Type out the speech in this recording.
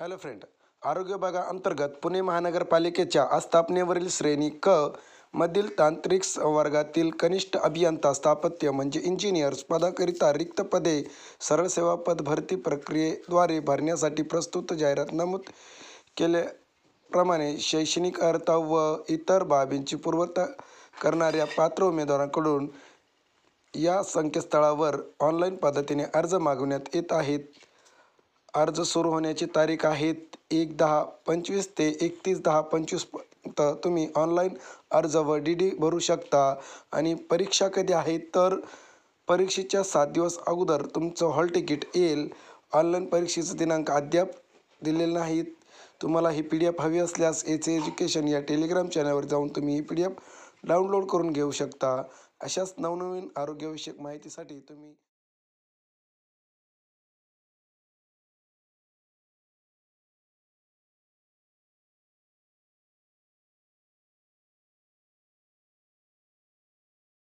Hello friend, आरोग्य विभागा अंतर्गत पुणे महानगरपालिकेच्या आस्थापनेवरील श्रेणी क मधील तांत्रिक वर्गातील कनिष्ठ अभियंता स्थापत्य म्हणजे इंजिनियर्स पदाकरिता रिक्त पदे सरळ सेवा पद भरती प्रक्रियेद्वारे भरण्यासाठी प्रस्तुत जाहिरात नमूद केल्याप्रमाणे शैक्षणिक अर्हता व इतर बाबींची पूर्तता करणाऱ्या पात्र उमेदवारांकडून या संकेतस्थळावर ऑनलाईन पद्धतीने अर्ज मागवण्यात येत आहेत. अर्ज सुरू होण्याची तारीख आहेत 1/10/25 ते 31/10/25 पर्यंत तुम्ही ऑनलाईन अर्ज व डी भरू शकता. आणि परीक्षा कधी आहे तर परीक्षेच्या 7 दिवस अगोदर तुमचं हॉल तिकीट येईल. ऑनलाईन परीक्षेचा दिनांक अद्याप दिलेले नाहीत. तुम्हाला ही PDF हवी असल्यास एचे एज्युकेशन या टेलिग्राम चॅनलवर जाऊन तुम्ही ही PDF डाउनलोड करून घेऊ शकता. अशाच नवनवीन आरोग्यविषयक माहितीसाठी तुम्ही